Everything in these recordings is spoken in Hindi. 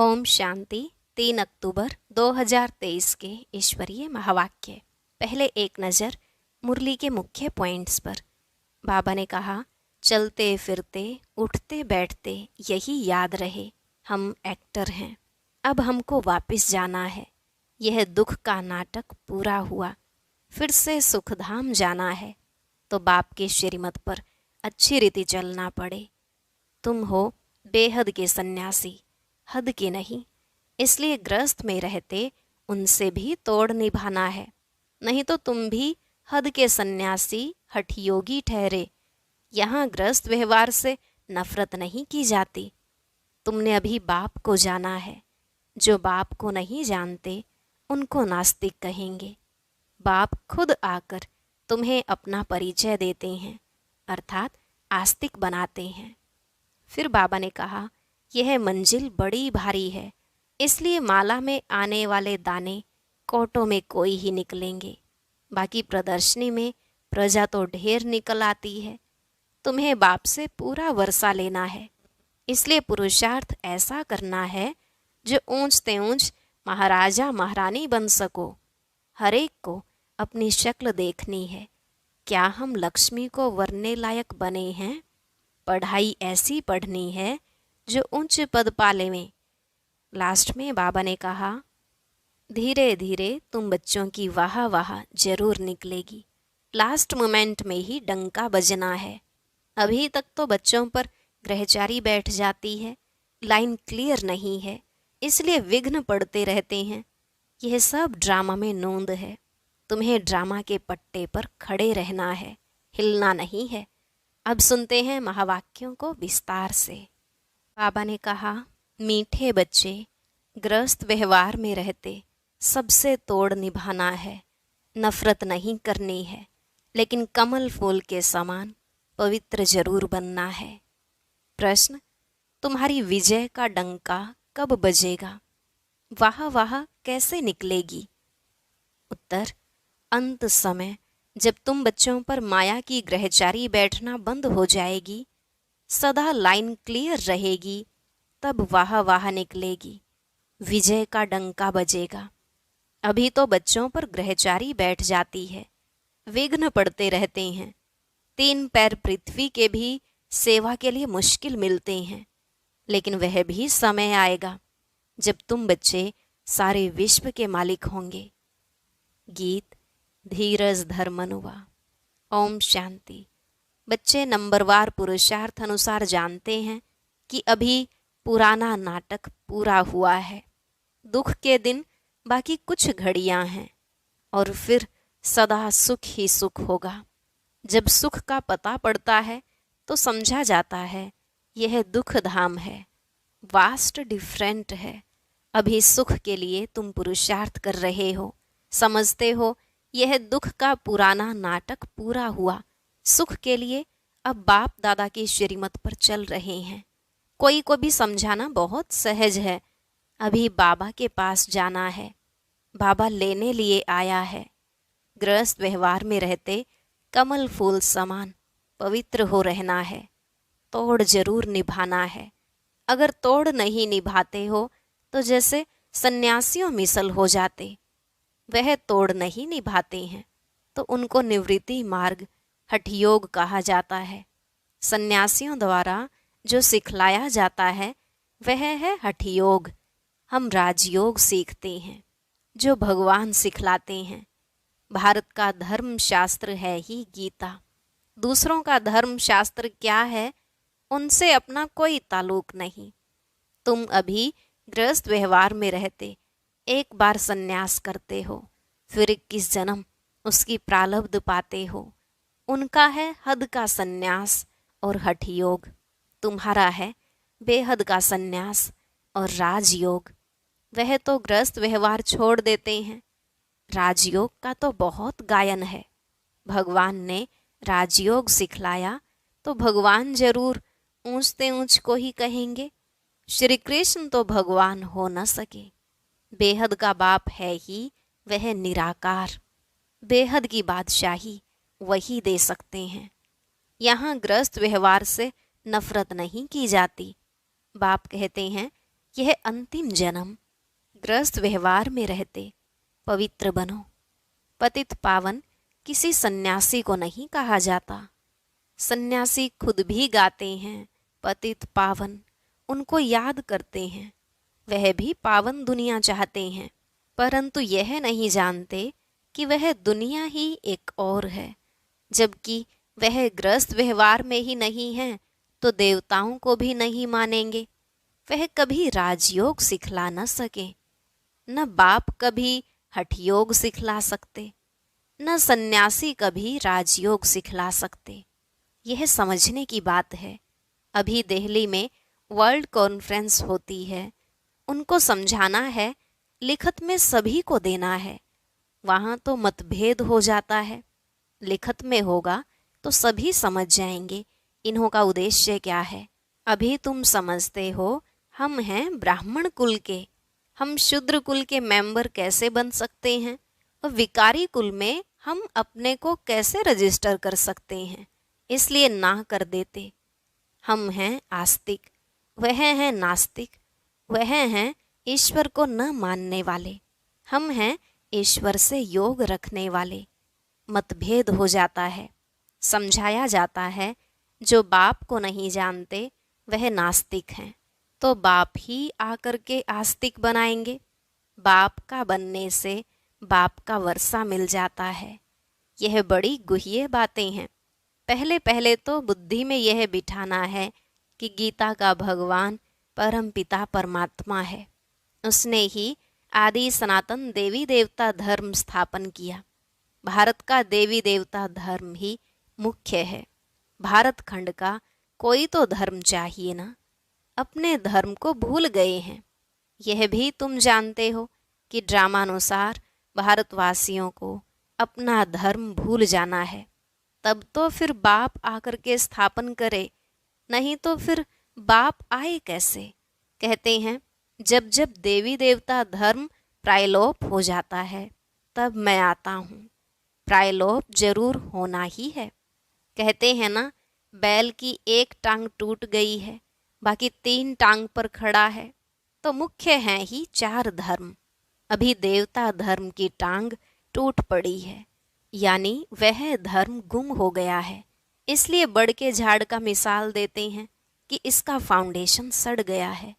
ओम शांति। 3 अक्टूबर 2023 के ईश्वरीय महावाक्य। पहले एक नज़र मुरली के मुख्य पॉइंट्स पर। बाबा ने कहा, चलते फिरते उठते बैठते यही याद रहे, हम एक्टर हैं। अब हमको वापस जाना है। यह दुख का नाटक पूरा हुआ, फिर से सुखधाम जाना है। तो बाप के श्रीमत पर अच्छी रीति चलना पड़े। तुम हो बेहद के सन्यासी, हद के नहीं। इसलिए ग्रस्त में रहते उनसे भी तोड़ निभाना है, नहीं तो तुम भी हद के सन्यासी हठयोगी ठहरे। यहाँ ग्रस्त व्यवहार से नफरत नहीं की जाती। तुमने अभी बाप को जाना है। जो बाप को नहीं जानते उनको नास्तिक कहेंगे। बाप खुद आकर तुम्हें अपना परिचय देते हैं, अर्थात आस्तिक बनाते हैं। फिर बाबा ने कहा, यह मंजिल बड़ी भारी है, इसलिए माला में आने वाले दाने कोटों में कोई ही निकलेंगे। बाकी प्रदर्शनी में प्रजा तो ढेर निकल आती है। तुम्हें बाप से पूरा वर्षा लेना है, इसलिए पुरुषार्थ ऐसा करना है जो ऊंचते ऊंच महाराजा महारानी बन सको। हर एक को अपनी शक्ल देखनी है। क्या हम लक्ष्मी को वरने लायक बने हैं? पढ़ाई ऐसी पढ़नी है जो उच्च पद पाले में। लास्ट में बाबा ने कहा, धीरे धीरे तुम बच्चों की वाह वाह जरूर निकलेगी। लास्ट मोमेंट में ही डंका बजना है। अभी तक तो बच्चों पर ग्रहचारी बैठ जाती है, लाइन क्लियर नहीं है, इसलिए विघ्न पड़ते रहते हैं। यह सब ड्रामा में नोंद है। तुम्हें ड्रामा के पट्टे पर खड़े रहना है, हिलना नहीं है। अब सुनते हैं महावाक्यों को विस्तार से। बाबा ने कहा, मीठे बच्चे, ग्रस्त व्यवहार में रहते सबसे तोड़ निभाना है। नफरत नहीं करनी है, लेकिन कमल फूल के समान पवित्र जरूर बनना है। प्रश्न, तुम्हारी विजय का डंका कब बजेगा? वाह वाह कैसे निकलेगी? उत्तर, अंत समय जब तुम बच्चों पर माया की ग्रहचारी बैठना बंद हो जाएगी, सदा लाइन क्लियर रहेगी, तब वाह वाह निकलेगी, विजय का डंका बजेगा। अभी तो बच्चों पर ग्रहचारी बैठ जाती है, विघ्न पड़ते रहते हैं। 3 पैर पृथ्वी के भी सेवा के लिए मुश्किल मिलते हैं, लेकिन वह भी समय आएगा जब तुम बच्चे सारे विश्व के मालिक होंगे। गीत धीरज धर्मनुवा। ओम शांति। बच्चे नंबरवार पुरुषार्थ अनुसार जानते हैं कि अभी पुराना नाटक पूरा हुआ है। दुख के दिन बाकी कुछ घड़ियां हैं, और फिर सदा सुख ही सुख होगा। जब सुख का पता पड़ता है तो समझा जाता है यह दुख धाम है, वास्ट डिफरेंट है। अभी सुख के लिए तुम पुरुषार्थ कर रहे हो, समझते हो यह दुख का पुराना नाटक पूरा हुआ। सुख के लिए अब बाप दादा की श्रीमत पर चल रहे हैं। कोई को भी समझाना बहुत सहज है। अभी बाबा के पास जाना है, बाबा लेने लिए आया है। गृहस्थ व्यवहार में रहते कमल फूल समान पवित्र हो रहना है। तोड़ जरूर निभाना है। अगर तोड़ नहीं निभाते हो तो जैसे सन्यासियों मिसल हो जाते। वह तोड़ नहीं निभाते हैं तो उनको निवृत्ति मार्ग हठयोग कहा जाता है। सन्यासियों द्वारा जो सिखलाया जाता है वह है हठयोग। हम राजयोग सीखते हैं जो भगवान सिखलाते हैं। भारत का धर्म शास्त्र है ही गीता। दूसरों का धर्म शास्त्र क्या है, उनसे अपना कोई ताल्लुक नहीं। तुम अभी गृहस्थ व्यवहार में रहते एक बार सन्यास करते हो, फिर 21 जन्म उसकी प्रारब्ध पाते हो। उनका है हद का सन्यास और हठयोग, तुम्हारा है बेहद का सन्यास और राजयोग। वह तो गृहस्थ व्यवहार छोड़ देते हैं। राजयोग का तो बहुत गायन है। भगवान ने राजयोग सिखलाया तो भगवान जरूर ऊंचते ऊंच को ही कहेंगे। श्री कृष्ण तो भगवान हो न सके। बेहद का बाप है ही वह निराकार। बेहद की बादशाही वही दे सकते हैं। यहाँ गृहस्थ व्यवहार से नफरत नहीं की जाती। बाप कहते हैं यह अंतिम जन्म गृहस्थ व्यवहार में रहते पवित्र बनो। पतित पावन किसी सन्यासी को नहीं कहा जाता। सन्यासी खुद भी गाते हैं पतित पावन, उनको याद करते हैं। वह भी पावन दुनिया चाहते हैं, परंतु यह नहीं जानते कि वह दुनिया ही एक और है। जबकि वह गृहस्थ व्यवहार में ही नहीं है तो देवताओं को भी नहीं मानेंगे। वह कभी राजयोग सिखला न सके, न बाप कभी हठयोग सिखला सकते, न सन्यासी कभी राजयोग सिखला सकते। यह समझने की बात है। अभी दिल्ली में वर्ल्ड कॉन्फ्रेंस होती है, उनको समझाना है, लिखत में सभी को देना है। वहाँ तो मतभेद हो जाता है, लिखत में होगा तो सभी समझ जाएंगे इन्हों का उद्देश्य क्या है। अभी तुम समझते हो हम हैं ब्राह्मण कुल के, हम शूद्र कुल के मेंबर कैसे बन सकते हैं और विकारी कुल में हम अपने को कैसे रजिस्टर कर सकते हैं, इसलिए ना कर देते। हम हैं आस्तिक, वह हैं नास्तिक, वह हैं ईश्वर को न मानने वाले, हम हैं ईश्वर से योग रखने वाले। मतभेद हो जाता है, समझाया जाता है। जो बाप को नहीं जानते वह नास्तिक हैं, तो बाप ही आकर के आस्तिक बनाएंगे। बाप का बनने से बाप का वर्षा मिल जाता है। यह बड़ी गुह्य बातें हैं। पहले पहले तो बुद्धि में यह बिठाना है कि गीता का भगवान परम पिता परमात्मा है। उसने ही आदि सनातन देवी देवता धर्म स्थापन किया। भारत का देवी देवता धर्म ही मुख्य है। भारत खंड का कोई तो धर्म चाहिए ना। अपने धर्म को भूल गए हैं। यह भी तुम जानते हो कि ड्रामानुसार भारतवासियों को अपना धर्म भूल जाना है। तब तो फिर बाप आकर के स्थापन करे, नहीं तो फिर बाप आए कैसे। कहते हैं जब जब देवी देवता धर्म प्रायलोप हो जाता है तब मैं आता हूँ। प्रायलोप जरूर होना ही है। कहते हैं ना, बैल की एक टांग टूट गई है, बाकी 3 टांग पर खड़ा है, तो मुख्य हैं ही 4 धर्म। अभी देवता धर्म की टांग टूट पड़ी है, यानी वह धर्म गुम हो गया है। इसलिए बड़ के झाड़ का मिसाल देते हैं कि इसका फाउंडेशन सड़ गया है,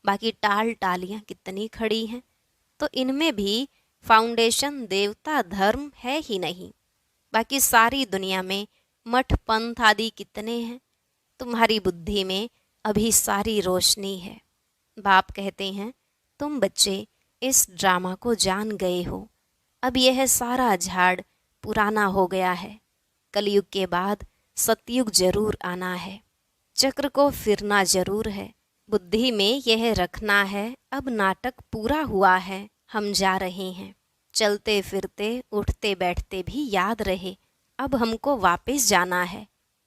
बाकी टाल टालियाँ कितनी खड़ी हैं। तो इनमें भी फाउंडेशन देवता धर्म है ही नहीं। बाकी सारी दुनिया में मठ पंथ आदि कितने हैं। तुम्हारी बुद्धि में अभी सारी रोशनी है। बाप कहते हैं तुम बच्चे इस ड्रामा को जान गए हो। अब यह सारा झाड़ पुराना हो गया है। कलयुग के बाद सतयुग जरूर आना है। चक्र को फिरना जरूर है। बुद्धि में यह रखना है, अब नाटक पूरा हुआ है, हम जा रहे हैं। चलते फिरते उठते बैठते भी याद रहे, अब हमको वापस जाना है।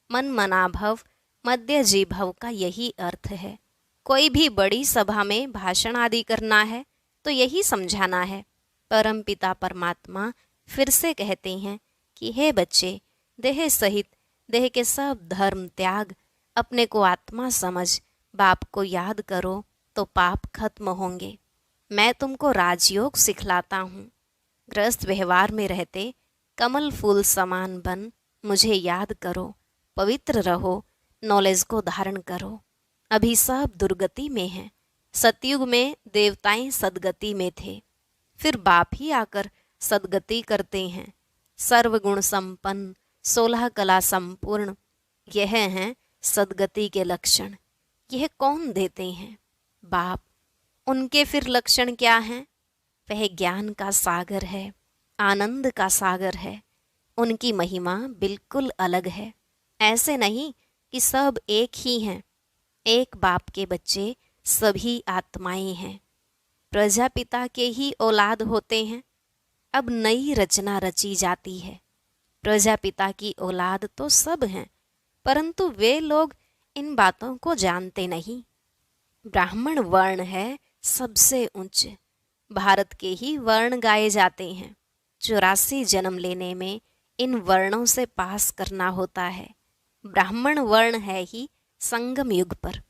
मन मनाभव मध्य जीभव का यही अर्थ है। कोई भी बड़ी सभा में भाषण आदि करना है तो यही समझाना है। परम पिता परमात्मा फिर से कहते हैं कि हे बच्चे, देह सहित देह के सब धर्म त्याग, अपने को आत्मा समझ बाप को याद करो तो पाप खत्म होंगे। मैं तुमको राजयोग सिखलाता हूँ। गृहस्थ व्यवहार में रहते कमल फूल समान बन मुझे याद करो, पवित्र रहो, नॉलेज को धारण करो। अभी सब दुर्गति में हैं। सतयुग में देवताएं सदगति में थे, फिर बाप ही आकर सदगति करते हैं। सर्वगुण संपन्न 16 कला संपूर्ण, यह हैं सदगति के लक्षण। यह कौन देते हैं? बाप। उनके फिर लक्षण क्या हैं? वह ज्ञान का सागर है, आनंद का सागर है। उनकी महिमा बिल्कुल अलग है। ऐसे नहीं कि सब एक ही हैं। एक बाप के बच्चे सभी आत्माएं हैं। प्रजापिता के ही औलाद होते हैं। अब नई रचना रची जाती है। प्रजापिता की औलाद तो सब हैं, परंतु वे लोग इन बातों को जानते नहीं। ब्राह्मण वर्ण है सबसे उच्च। भारत के ही वर्ण गाए जाते हैं। 84 जन्म लेने में इन वर्णों से पास करना होता है। ब्राह्मण वर्ण है ही संगम युग पर।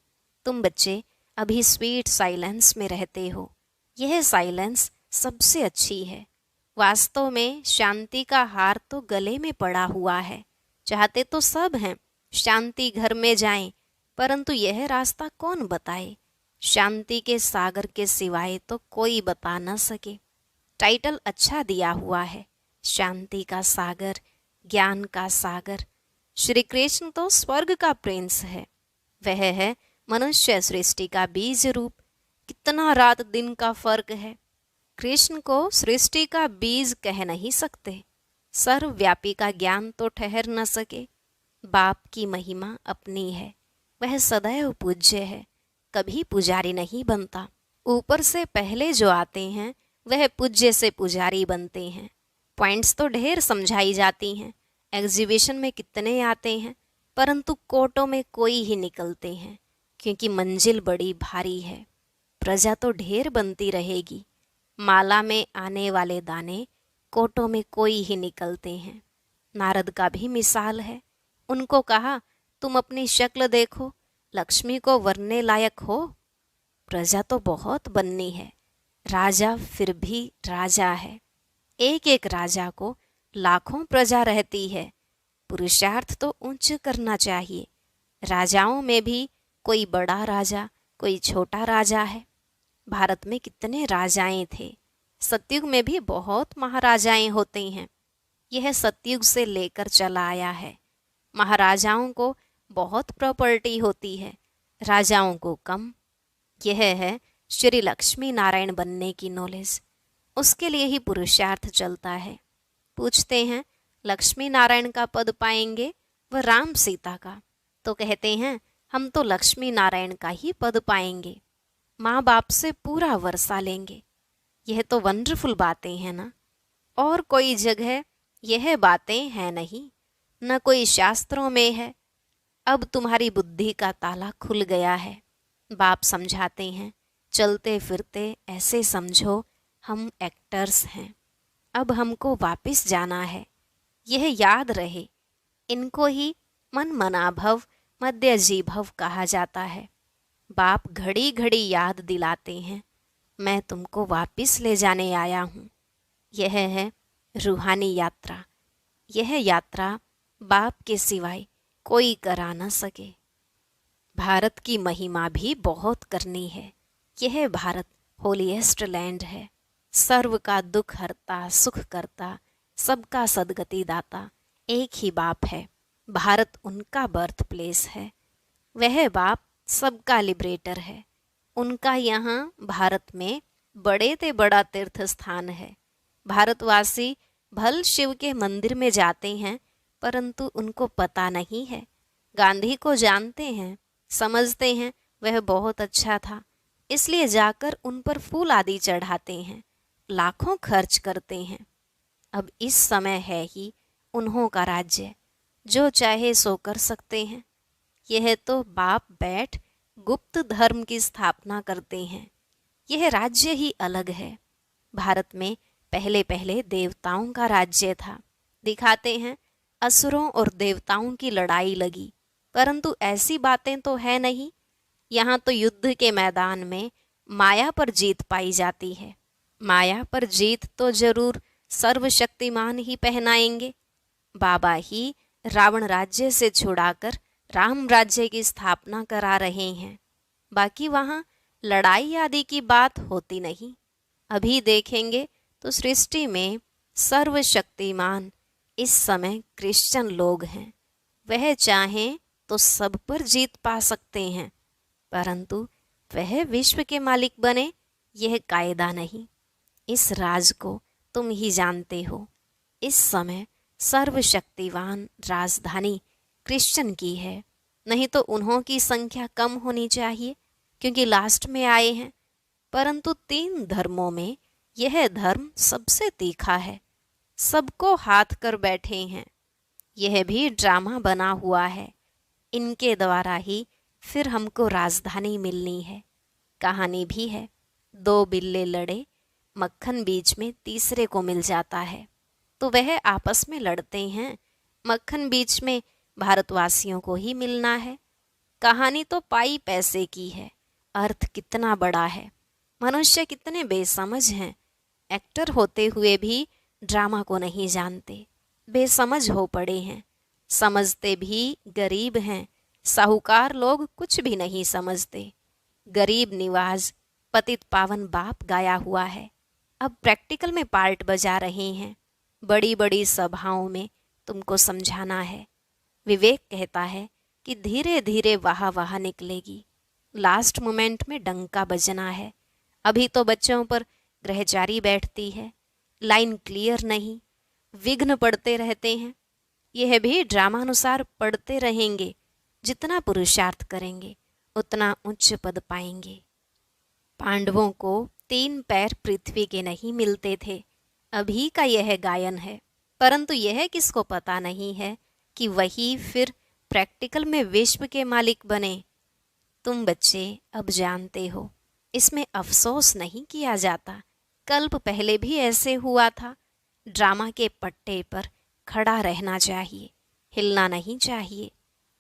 तुम बच्चे अभी स्वीट साइलेंस में रहते हो। यह साइलेंस सबसे अच्छी है। वास्तव में शांति का हार तो गले में पड़ा हुआ है। चाहते तो सब हैं शांति घर में जाएं, परंतु यह रास्ता कौन बताए। शांति के सागर के सिवाय तो कोई बता न सके। टाइटल अच्छा दिया हुआ है, शांति का सागर, ज्ञान का सागर। श्री कृष्ण तो स्वर्ग का प्रिंस है। वह है मनुष्य सृष्टि का बीज रूप। कितना रात दिन का फर्क है। कृष्ण को सृष्टि का बीज कह नहीं सकते। सर्वव्यापी का ज्ञान तो ठहर न सके। बाप की महिमा अपनी है। वह सदैव पूज्य है, कभी पुजारी नहीं बनता। ऊपर से पहले जो आते हैं वह पूज्य से पुजारी बनते हैं। पॉइंट्स तो ढेर समझाई जाती हैं। एग्जीबिशन में कितने आते हैं, परंतु कोटों में कोई ही निकलते हैं, क्योंकि मंजिल बड़ी भारी है। प्रजा तो ढेर बनती रहेगी। माला में आने वाले दाने कोटों में कोई ही निकलते हैं। नारद का भी मिसाल है। उनको कहा, तुम अपनी शक्ल देखो, लक्ष्मी को वरने लायक हो। प्रजा तो बहुत बननी है। राजा फिर भी राजा है। एक एक राजा को लाखों प्रजा रहती है। पुरुषार्थ तो उच्च करना चाहिए। राजाओं में भी कोई बड़ा राजा, कोई छोटा राजा है। भारत में कितने राजाएं थे। सतयुग में भी बहुत महाराजाएं होते हैं। यह सतयुग से लेकर चला आया है। महाराजाओं को बहुत प्रॉपर्टी होती है, राजाओं को कम। यह है श्री लक्ष्मी नारायण बनने की नॉलेज। उसके लिए ही पुरुषार्थ चलता है। पूछते हैं, लक्ष्मी नारायण का पद पाएंगे व राम सीता का? तो कहते हैं, हम तो लक्ष्मी नारायण का ही पद पाएंगे। माँ बाप से पूरा वर्षा लेंगे। यह तो वंडरफुल बातें हैं ना। और कोई जगह यह बातें हैं नहीं, न कोई शास्त्रों में है। अब तुम्हारी बुद्धि का ताला खुल गया है। बाप समझाते हैं, चलते फिरते ऐसे समझो हम एक्टर्स हैं। अब हमको वापस जाना है। यह याद रहे। इनको ही मन मनाभव मध्य जीभव कहा जाता है। बाप घड़ी घड़ी याद दिलाते हैं, मैं तुमको वापस ले जाने आया हूँ। यह है रूहानी यात्रा। यह यात्रा बाप के सिवाय कोई करा न सके। भारत की महिमा भी बहुत करनी है। यह भारत होलीएस्ट लैंड है। सर्व का दुख हरता, सुख करता, सबका सदगति दाता एक ही बाप है। भारत उनका बर्थ प्लेस है। वह बाप सबका लिबरेटर है। उनका यहाँ भारत में बड़े ते बड़ा तीर्थ स्थान है। भारतवासी भल शिव के मंदिर में जाते हैं, परंतु उनको पता नहीं है। गांधी को जानते हैं, समझते हैं वह बहुत अच्छा था, इसलिए जाकर उन पर फूल आदि चढ़ाते हैं, लाखों खर्च करते हैं। अब इस समय है ही उन्हों का राज्य, जो चाहे सो कर सकते हैं। यह तो बाप बैठ गुप्त धर्म की स्थापना करते हैं। यह राज्य ही अलग है। भारत में पहले पहले देवताओं का राज्य था। दिखाते हैं असुरों और देवताओं की लड़ाई लगी, परंतु ऐसी बातें तो है नहीं। यहाँ तो युद्ध के मैदान में माया पर जीत पाई जाती है। माया पर जीत तो जरूर सर्वशक्तिमान ही पहनाएंगे। बाबा ही रावण राज्य से छुड़ाकर राम राज्य की स्थापना करा रहे हैं। बाकी वहाँ लड़ाई आदि की बात होती नहीं। अभी देखेंगे तो सृष्टि में सर्वशक्तिमान इस समय क्रिश्चियन लोग हैं। वह चाहें तो सब पर जीत पा सकते हैं, परंतु वह विश्व के मालिक बने यह कायदा नहीं। इस राज को तुम ही जानते हो। इस समय सर्वशक्तिवान राजधानी क्रिश्चियन की है, नहीं तो उन्हों की संख्या कम होनी चाहिए, क्योंकि लास्ट में आए हैं। परंतु 3 धर्मों में यह धर्म सबसे तीखा है, सबको हाथ कर बैठे हैं। यह भी ड्रामा बना हुआ है। इनके द्वारा ही फिर हमको राजधानी मिलनी है। कहानी भी है, 2 बिल्ले लड़े, मक्खन बीच में तीसरे को मिल जाता है, तो वह आपस में लड़ते हैं। मक्खन बीच में भारतवासियों को ही मिलना है। कहानी तो पाई पैसे की है, अर्थ कितना बड़ा है। मनुष्य कितने बेसमझ हैं। एक्टर होते हुए भी ड्रामा को नहीं जानते, बेसमझ हो पड़े हैं। समझते भी गरीब हैं। साहूकार लोग कुछ भी नहीं समझते। गरीब निवाज पतित पावन बाप गाया हुआ है, अब प्रैक्टिकल में पार्ट बजा रहे हैं। बड़ी बड़ी सभाओं में तुमको समझाना है। विवेक कहता है कि धीरे धीरे वाह वाह निकलेगी, लास्ट मोमेंट में डंका बजना है। अभी तो बच्चों पर ग्रहचारी बैठती है, लाइन क्लियर नहीं, विघ्न पड़ते रहते हैं। यह भी ड्रामानुसार पढ़ते रहेंगे। जितना पुरुषार्थ करेंगे उतना उच्च पद पाएंगे। पांडवों को 3 पैर पृथ्वी के नहीं मिलते थे। अभी का यह गायन है, परंतु यह किसको पता नहीं है कि वही फिर प्रैक्टिकल में विश्व के मालिक बने। तुम बच्चे अब जानते हो, इसमें अफसोस नहीं किया जाता। कल्प पहले भी ऐसे हुआ था। ड्रामा के पट्टे पर खड़ा रहना चाहिए, हिलना नहीं चाहिए।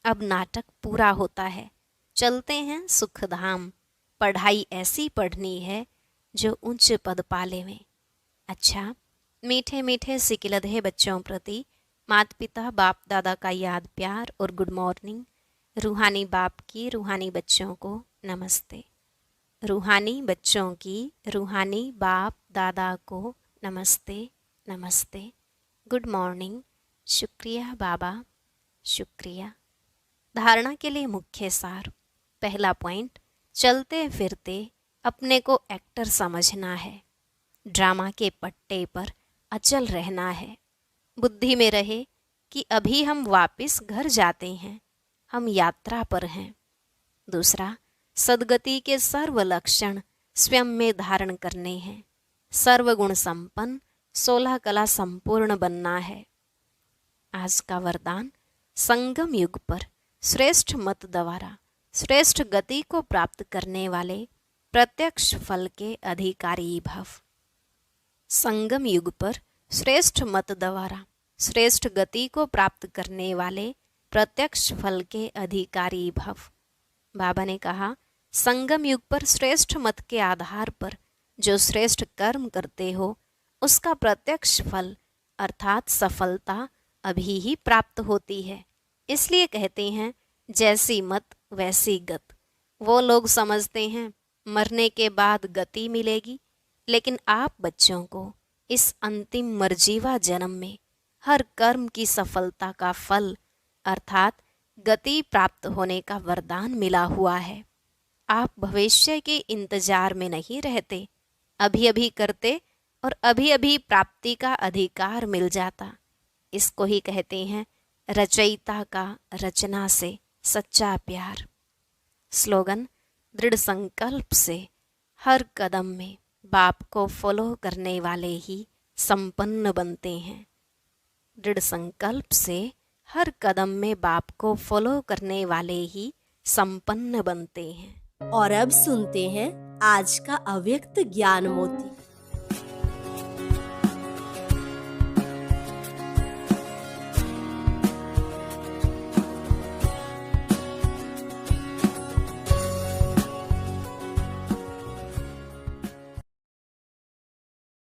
अब नाटक पूरा होता है, चलते हैं सुखधाम। पढ़ाई ऐसी पढ़नी है जो उच्च पद पाले में। अच्छा, मीठे मीठे सिकिलधे बच्चों प्रति माता पिता बाप दादा का याद प्यार और गुड मॉर्निंग। रूहानी बाप की रूहानी बच्चों को नमस्ते। रूहानी बच्चों की रूहानी बाप दादा को नमस्ते नमस्ते, गुड मॉर्निंग, शुक्रिया बाबा, शुक्रिया। धारणा के लिए मुख्य सार। पहला पॉइंट, चलते फिरते अपने को एक्टर समझना है। ड्रामा के पट्टे पर अचल रहना है। बुद्धि में रहे कि अभी हम वापस घर जाते हैं, हम यात्रा पर हैं। दूसरा, सद्गति के सर्व लक्षण स्वयं में धारण करने हैं। सर्वगुण संपन्न 16 कला संपूर्ण बनना है। आज का वरदान, संगम युग पर श्रेष्ठ मत द्वारा श्रेष्ठ गति को प्राप्त करने वाले प्रत्यक्ष फल के अधिकारी भव। संगम युग पर श्रेष्ठ मत द्वारा श्रेष्ठ गति को प्राप्त करने वाले प्रत्यक्ष फल के अधिकारी भव। बाबा ने कहा, संगम युग पर श्रेष्ठ मत के आधार पर जो श्रेष्ठ कर्म करते हो उसका प्रत्यक्ष फल अर्थात सफलता अभी ही प्राप्त होती है। इसलिए कहते हैं, जैसी मत वैसी गत। वो लोग समझते हैं मरने के बाद गति मिलेगी, लेकिन आप बच्चों को इस अंतिम मरजीवा जन्म में हर कर्म की सफलता का फल अर्थात गति प्राप्त होने का वरदान मिला हुआ है। आप भविष्य के इंतजार में नहीं रहते, अभी अभी करते और अभी अभी प्राप्ति का अधिकार मिल जाता। इसको ही कहते हैं रचयिता का रचना से सच्चा प्यार। स्लोगन, दृढ़ संकल्प से हर कदम में बाप को फॉलो करने वाले ही संपन्न बनते हैं। दृढ़ संकल्प से हर कदम में बाप को फॉलो करने वाले ही संपन्न बनते हैं। और अब सुनते हैं आज का अव्यक्त ज्ञान मोती।